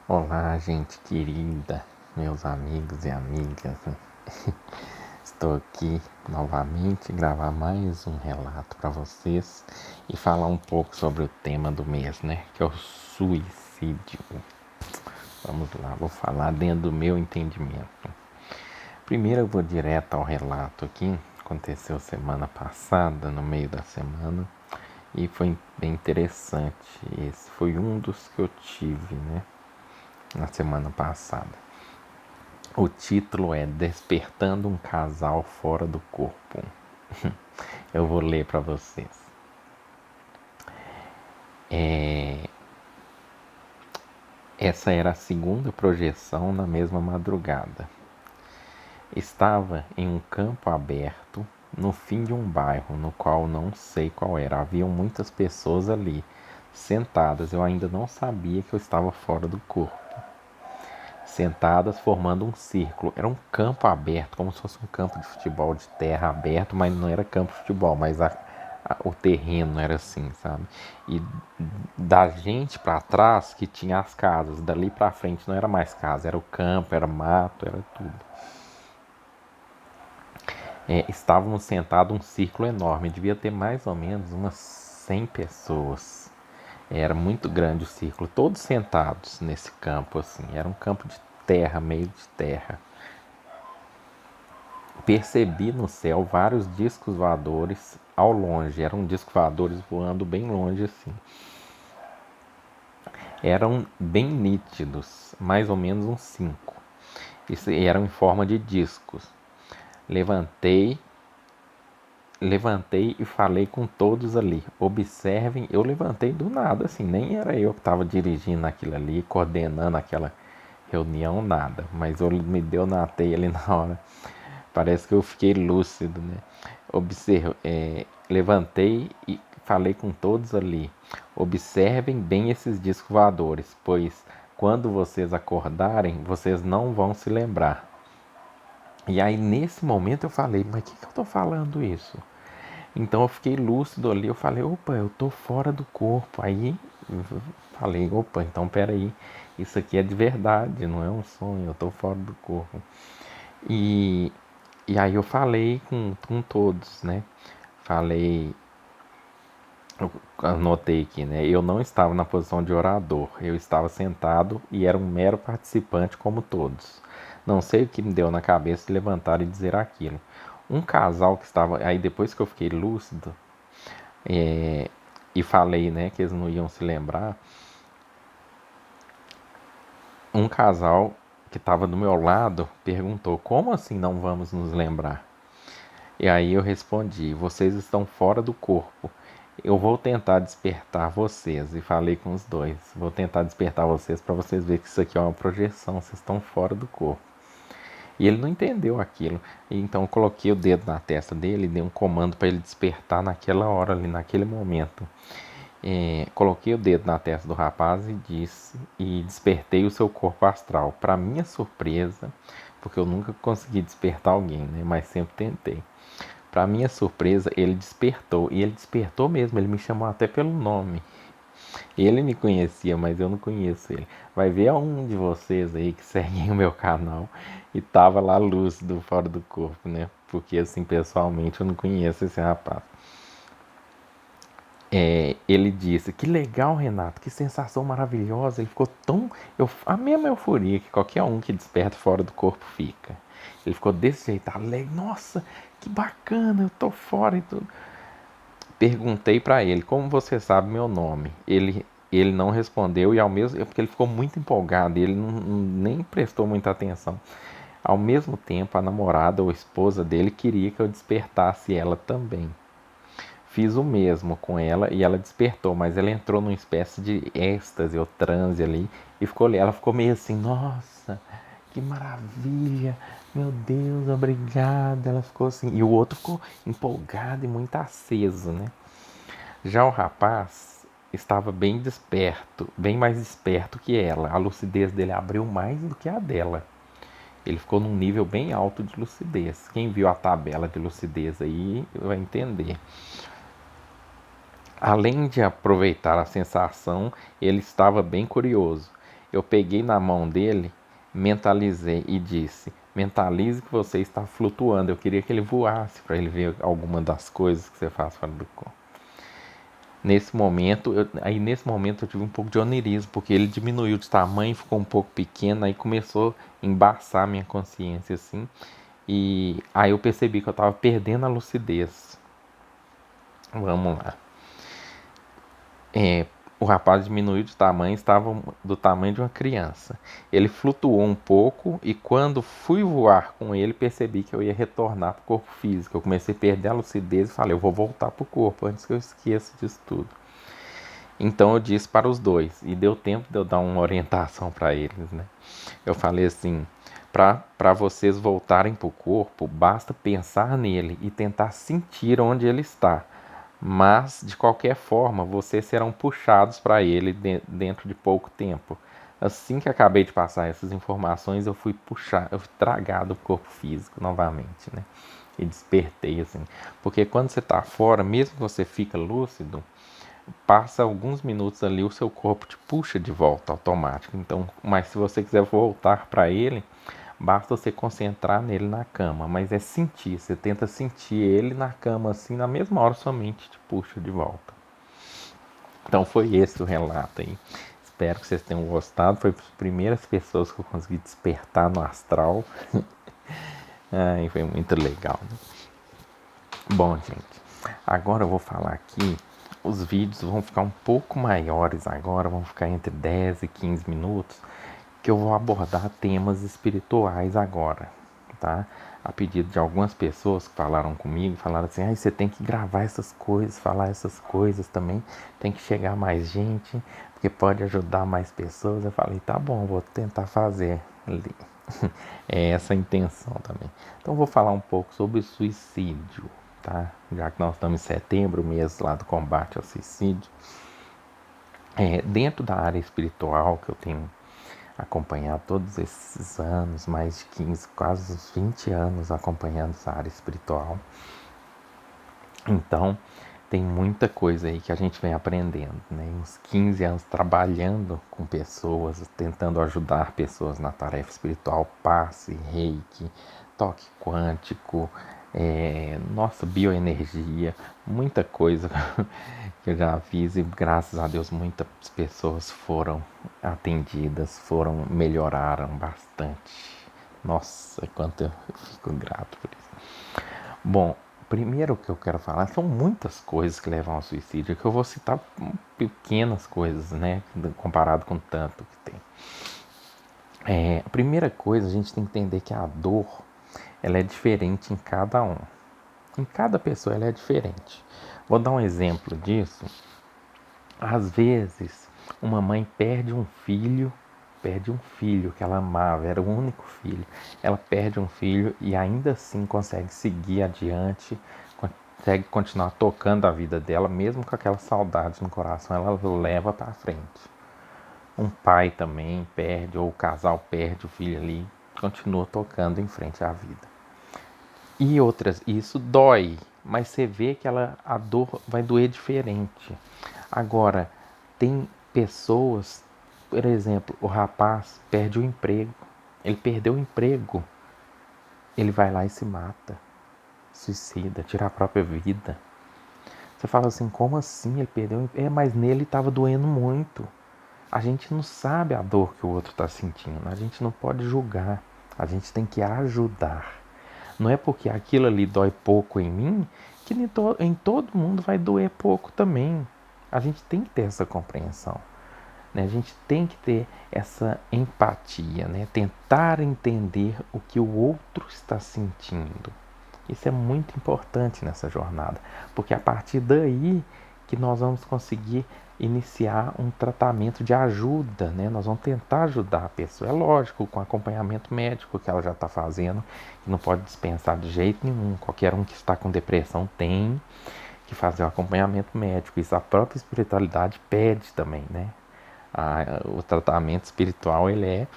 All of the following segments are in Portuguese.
Olá, gente querida, meus amigos e amigas. Estou aqui novamente gravar mais um relato para vocês e falar um pouco sobre o tema do mês, né? Que é o suicídio. Vamos lá, vou falar dentro do meu entendimento. Primeiro eu vou direto ao relato aqui. Aconteceu semana passada, no meio da semana, e foi bem interessante. Esse foi um dos que eu tive, né? Na semana passada. O título é Despertando um Casal Fora do Corpo. Eu vou ler para vocês. Essa era a segunda projeção na mesma madrugada. Estava em um campo aberto, no fim de um bairro, no qual não sei qual era. Haviam muitas pessoas ali, sentadas. Eu ainda não sabia que eu estava fora do corpo. Sentadas formando um círculo. Era um campo aberto, como se fosse um campo de futebol de terra aberto, mas não era campo de futebol, mas o terreno era assim, sabe? E da gente para trás que tinha as casas, dali para frente não era mais casa, era o campo, era mato, era tudo. Estávamos sentados um círculo enorme, devia ter mais ou menos umas 100 pessoas. Era muito grande o círculo, todos sentados nesse campo assim. Era um campo de terra, meio de terra. Percebi no céu vários discos voadores ao longe. Eram discos voadores voando bem longe assim. Eram bem nítidos, mais ou menos uns 5. E eram em forma de discos. Levantei e falei com todos ali. Observem, eu levantei do nada, assim, nem era eu que estava dirigindo aquilo ali, coordenando aquela reunião, nada. Mas me deu na teia ali na hora. Parece que eu fiquei lúcido, né? Levantei e falei com todos ali. Observem bem esses discos voadores, pois quando vocês acordarem, vocês não vão se lembrar. E aí nesse momento eu falei, mas que eu tô falando isso? Então eu fiquei lúcido ali, eu falei, opa, eu tô fora do corpo. Aí eu falei, opa, então peraí, isso aqui é de verdade, não é um sonho, eu tô fora do corpo. E, e aí eu falei com todos, né? Falei, eu anotei aqui, né? Eu não estava na posição de orador, eu estava sentado e era um mero participante como todos. Não sei o que me deu na cabeça de levantar e dizer aquilo. Um casal que estava. Aí depois que eu fiquei lúcido e falei, né, que eles não iam se lembrar, um casal que estava do meu lado perguntou: como assim não vamos nos lembrar? E aí eu respondi: vocês estão fora do corpo. Eu vou tentar despertar vocês. E falei com os dois: vou tentar despertar vocês para vocês verem que isso aqui é uma projeção, vocês estão fora do corpo. E ele não entendeu aquilo. Então eu coloquei o dedo na testa dele e dei um comando para ele despertar naquela hora ali, naquele momento. Coloquei o dedo na testa do rapaz e disse e despertei o seu corpo astral. Para minha surpresa, porque eu nunca consegui despertar alguém, né? Mas sempre tentei. Para minha surpresa, ele despertou. E ele despertou mesmo, ele me chamou até pelo nome. Ele me conhecia, mas eu não conheço ele. Vai ver um de vocês aí que seguem o meu canal e tava lá lúcido fora do corpo, né? Porque assim, pessoalmente, eu não conheço esse rapaz. Ele disse: que legal, Renato, que sensação maravilhosa. Ele ficou tão. A mesma euforia que qualquer um que desperta fora do corpo fica. Ele ficou desse jeito, alegre. Nossa, que bacana, eu tô fora e tudo. Perguntei para ele: como você sabe meu nome? Ele não respondeu e ao mesmo porque ele ficou muito empolgado e ele nem prestou muita atenção. Ao mesmo tempo, a namorada ou esposa dele queria que eu despertasse ela também. Fiz o mesmo com ela e ela despertou, mas ela entrou numa espécie de êxtase ou transe ali e ficou ali. Ela ficou meio assim, nossa, que maravilha, meu Deus, obrigada. Ela ficou assim, e o outro ficou empolgado e muito aceso, né? Já o rapaz estava bem desperto, bem mais desperto que ela. A lucidez dele abriu mais do que a dela. Ele ficou num nível bem alto de lucidez. Quem viu a tabela de lucidez aí vai entender. Além de aproveitar a sensação, ele estava bem curioso. Eu peguei na mão dele, mentalizei e disse: mentalize que você está flutuando. Eu queria que ele voasse para ele ver alguma das coisas que você faz fora do corpo. Nesse momento eu tive um pouco de onirismo, porque ele diminuiu de tamanho, ficou um pouco pequeno, aí começou a embaçar minha consciência assim. E aí eu percebi que eu estava perdendo a lucidez. Vamos lá. O rapaz diminuiu de tamanho, estava do tamanho de uma criança. Ele flutuou um pouco e quando fui voar com ele, percebi que eu ia retornar para o corpo físico. Eu comecei a perder a lucidez e falei, eu vou voltar para o corpo antes que eu esqueça disso tudo. Então eu disse para os dois, e deu tempo de eu dar uma orientação para eles, né? Eu falei assim, para vocês voltarem para o corpo, basta pensar nele e tentar sentir onde ele está. Mas, de qualquer forma, vocês serão puxados para ele dentro de pouco tempo. Assim que acabei de passar essas informações, eu fui tragado do corpo físico novamente, né? E despertei, assim. Porque quando você está fora, mesmo que você fica lúcido, passa alguns minutos ali, o seu corpo te puxa de volta automático. Então, mas se você quiser voltar para ele, basta você concentrar nele na cama, mas é sentir, você tenta sentir ele na cama assim, na mesma hora sua mente te puxa de volta. Então foi esse o relato aí. Espero que vocês tenham gostado. Foi as primeiras pessoas que eu consegui despertar no astral. Ai, foi muito legal, né? Bom, gente, agora eu vou falar aqui. Os vídeos vão ficar um pouco maiores agora, vão ficar entre 10 e 15 minutos, que eu vou abordar temas espirituais agora, tá? A pedido de algumas pessoas que falaram comigo, falaram assim, ah, você tem que gravar essas coisas, falar essas coisas também, tem que chegar mais gente, porque pode ajudar mais pessoas. Eu falei, tá bom, vou tentar fazer ali. É essa a intenção também. Então vou falar um pouco sobre suicídio, tá? Já que nós estamos em setembro, mês lá do combate ao suicídio. Dentro da área espiritual que eu tenho acompanhado todos esses anos, mais de 15, quase uns 20 anos acompanhando essa área espiritual. Então, tem muita coisa aí que a gente vem aprendendo, né? Uns 15 anos trabalhando com pessoas, tentando ajudar pessoas na tarefa espiritual, passe, reiki, toque quântico, nossa, bioenergia, muita coisa que eu já fiz e graças a Deus muitas pessoas foram atendidas, melhoraram bastante. Nossa, quanto eu fico grato por isso. Bom, primeiro que eu quero falar são muitas coisas que levam ao suicídio, que eu vou citar pequenas coisas, né, comparado com tanto que tem. A primeira coisa, a gente tem que entender que a dor, ela é diferente em cada um. Em cada pessoa ela é diferente. Vou dar um exemplo disso. Às vezes, uma mãe perde um filho que ela amava, era o único filho. Ela perde um filho e ainda assim consegue seguir adiante, consegue continuar tocando a vida dela, mesmo com aquela saudade no coração, ela leva para frente. Um pai também perde, ou o casal perde o filho ali, continua tocando em frente à vida. E outras, isso dói, mas você vê que a dor vai doer diferente. Agora, tem pessoas, por exemplo, o rapaz perde o emprego. Ele perdeu o emprego. Ele vai lá e se mata. Suicida, tira a própria vida. Você fala assim, como assim ele perdeu o emprego? Mas nele estava doendo muito. A gente não sabe a dor que o outro está sentindo. A gente não pode julgar. A gente tem que ajudar. Não é porque aquilo ali dói pouco em mim que em todo mundo vai doer pouco também. A gente tem que ter essa compreensão, né? A gente tem que ter essa empatia, né? Tentar entender o que o outro está sentindo. Isso é muito importante nessa jornada, porque é a partir daí que nós vamos conseguir iniciar um tratamento de ajuda, né? Nós vamos tentar ajudar a pessoa. É lógico, com acompanhamento médico que ela já está fazendo, que não pode dispensar de jeito nenhum. Qualquer um que está com depressão tem que fazer um acompanhamento médico. Isso a própria espiritualidade pede também, né? O tratamento espiritual ele é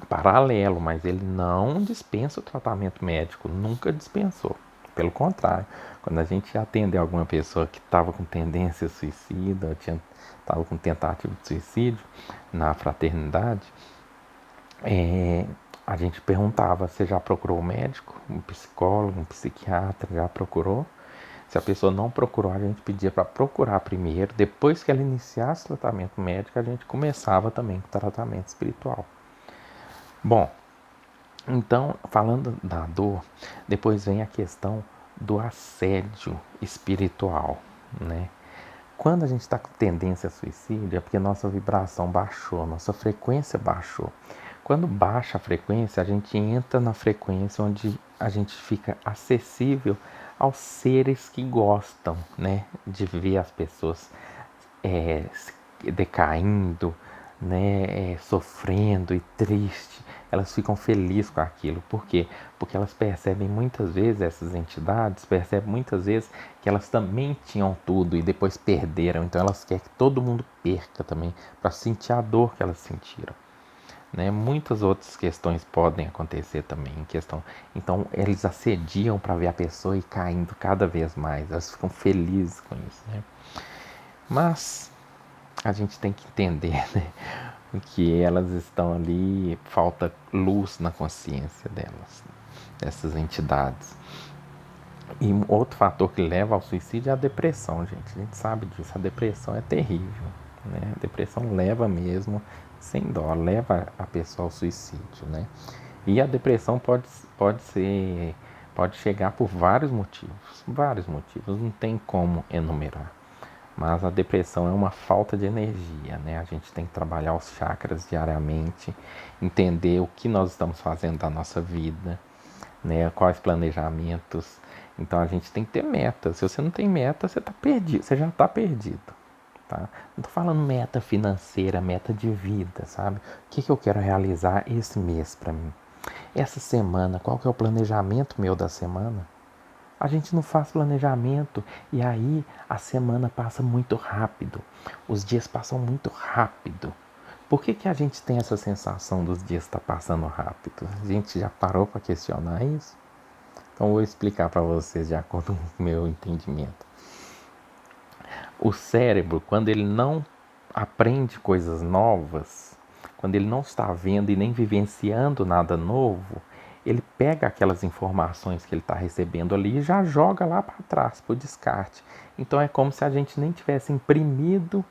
paralelo, mas ele não dispensa o tratamento médico, nunca dispensou. Pelo contrário, Quando a gente ia atender alguma pessoa que estava com tendência suicida, estava com tentativa de suicídio na fraternidade, é, a gente perguntava: você já procurou um médico, um psicólogo, um psiquiatra? Já procurou? Se a pessoa não procurou, a gente pedia para procurar primeiro. Depois que ela iniciasse o tratamento médico, a gente começava também com o tratamento espiritual. Bom, então, falando da dor, depois vem a questão do assédio espiritual, né? Quando a gente está com tendência a suicídio, é porque nossa vibração baixou, nossa frequência baixou. Quando baixa a frequência, a gente entra na frequência onde a gente fica acessível aos seres que gostam, né, de ver as pessoas é, decaindo, né, sofrendo e triste. Elas ficam felizes com aquilo. Por quê? Porque elas percebem muitas vezes, essas entidades percebem muitas vezes que elas também tinham tudo e depois perderam. Então elas querem que todo mundo perca também, para sentir a dor que elas sentiram. Né? Muitas outras questões podem acontecer também em questão. Então eles assediam para ver a pessoa ir caindo cada vez mais. Elas ficam felizes com isso, né? Mas a gente tem que entender, né, que elas estão ali, falta luz na consciência delas, dessas entidades. E outro fator que leva ao suicídio é a depressão, gente. A gente sabe disso, a depressão é terrível, né? A depressão leva mesmo, sem dó, leva a pessoa ao suicídio, né? E a depressão pode chegar por vários motivos, não tem como enumerar. Mas a depressão é uma falta de energia, né? A gente tem que trabalhar os chakras diariamente, entender o que nós estamos fazendo da nossa vida, né? Quais planejamentos. Então a gente tem que ter metas. Se você não tem meta, você está perdido, você já está perdido, tá? Não estou falando meta financeira, meta de vida, sabe? O que eu quero realizar esse mês para mim? Essa semana, qual que é o planejamento meu da semana? A gente não faz planejamento e aí a semana passa muito rápido, os dias passam muito rápido. Por que a gente tem essa sensação dos dias estar passando rápido? A gente já parou para questionar isso? Então vou explicar para vocês de acordo com o meu entendimento. O cérebro, quando ele não aprende coisas novas, quando ele não está vendo e nem vivenciando nada novo, ele pega aquelas informações que ele está recebendo ali e já joga lá para trás, para o descarte. Então é como se a gente nem tivesse imprimido,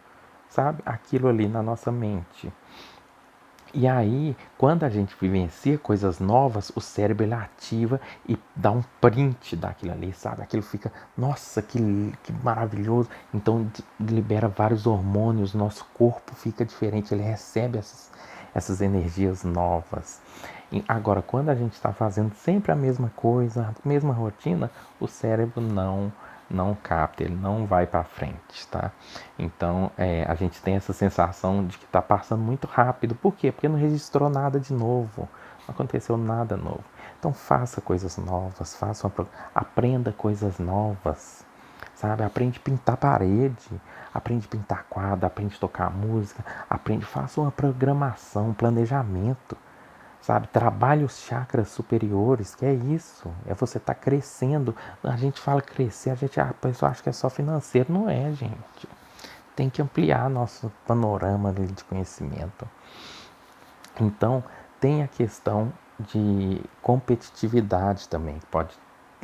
sabe, aquilo ali na nossa mente. E aí, quando a gente vivencia coisas novas, o cérebro ele ativa e dá um print daquilo ali, sabe? Aquilo fica, nossa, que maravilhoso. Então libera vários hormônios, nosso corpo fica diferente, ele recebe essas energias novas. E agora, quando a gente está fazendo sempre a mesma coisa, a mesma rotina, o cérebro não capta, ele não vai para frente, tá? Então a gente tem essa sensação de que está passando muito rápido. Por quê? Porque não registrou nada de novo, não aconteceu nada novo. Então faça coisas novas, aprenda coisas novas, sabe? Aprende a pintar parede, aprende a pintar quadro, aprende a tocar música, faça uma programação, um planejamento. Sabe, trabalhe os chakras superiores, que é isso, é você estar crescendo. A gente fala crescer, a pessoa acha que é só financeiro, não é, gente. Tem que ampliar nosso panorama de conhecimento. Então, tem a questão de competitividade também, que pode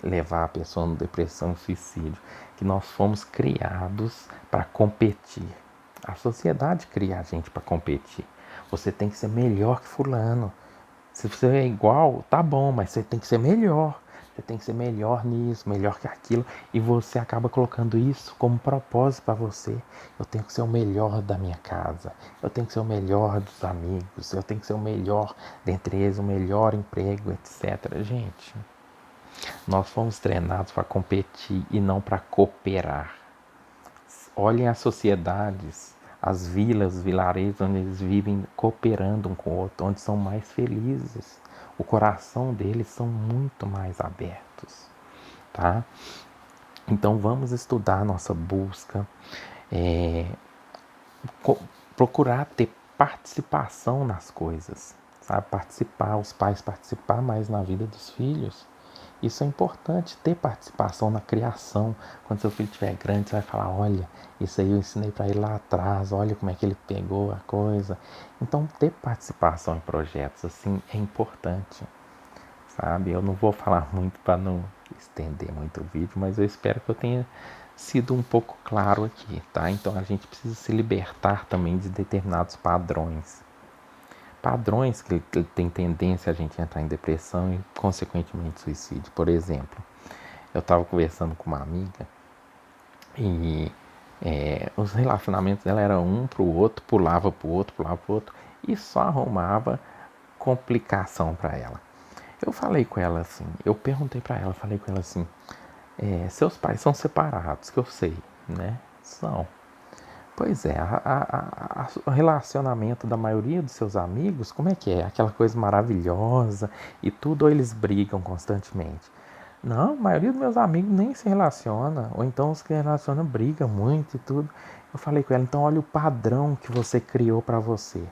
levar a pessoa a depressão e suicídio, que nós fomos criados para competir. A sociedade cria a gente para competir. Você tem que ser melhor que fulano. Se você é igual, tá bom, mas você tem que ser melhor. Você tem que ser melhor nisso, melhor que aquilo. E você acaba colocando isso como propósito para você. Eu tenho que ser o melhor da minha casa. Eu tenho que ser o melhor dos amigos. Eu tenho que ser o melhor dentre eles, o melhor emprego, etc. Gente, nós fomos treinados para competir e não para cooperar. Olhem as sociedades, as vilas, os vilarejos onde eles vivem cooperando um com o outro, onde são mais felizes. O coração deles são muito mais abertos, tá? Então vamos estudar a nossa busca, é, procurar ter participação nas coisas, sabe? Participar, os pais participar mais na vida dos filhos. Isso é importante, ter participação na criação. Quando seu filho estiver grande, você vai falar, olha, isso aí eu ensinei para ele lá atrás, olha como é que ele pegou a coisa. Então, ter participação em projetos assim é importante, sabe? Eu não vou falar muito para não estender muito o vídeo, mas eu espero que eu tenha sido um pouco claro aqui, tá? Então, a gente precisa se libertar também de determinados padrões. Padrões que tem tendência a gente entrar em depressão e, consequentemente, suicídio. Por exemplo, eu estava conversando com uma amiga e os relacionamentos dela eram um pro outro, pulava pro outro, pulava pro outro e só arrumava complicação para ela. Eu falei com ela assim, eu perguntei para ela, falei com ela assim, seus pais são separados, que eu sei, né? São. Pois é, o relacionamento da maioria dos seus amigos, como é que é? Aquela coisa maravilhosa e tudo, ou eles brigam constantemente? Não, a maioria dos meus amigos nem se relaciona, ou então os que se relacionam brigam muito e tudo. Eu falei com ela, então olha o padrão que você criou para você.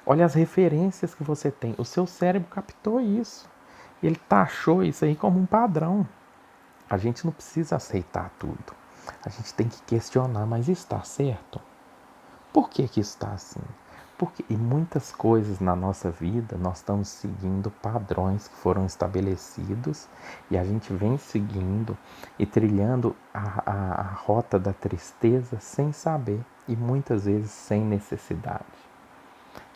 Olha as referências que você tem. O seu cérebro captou isso. Ele taxou isso aí como um padrão. A gente não precisa aceitar tudo. A gente tem que questionar, mas está certo? Por que que isso está assim? Porque em muitas coisas na nossa vida nós estamos seguindo padrões que foram estabelecidos e a gente vem seguindo e trilhando a rota da tristeza sem saber e muitas vezes sem necessidade.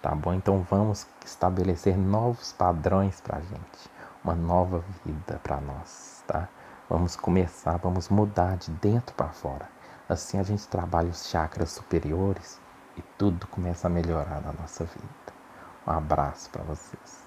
Tá bom? Então vamos estabelecer novos padrões para a gente, uma nova vida para nós, tá? Vamos começar, vamos mudar de dentro para fora. Assim a gente trabalha os chakras superiores e tudo começa a melhorar na nossa vida. Um abraço para vocês.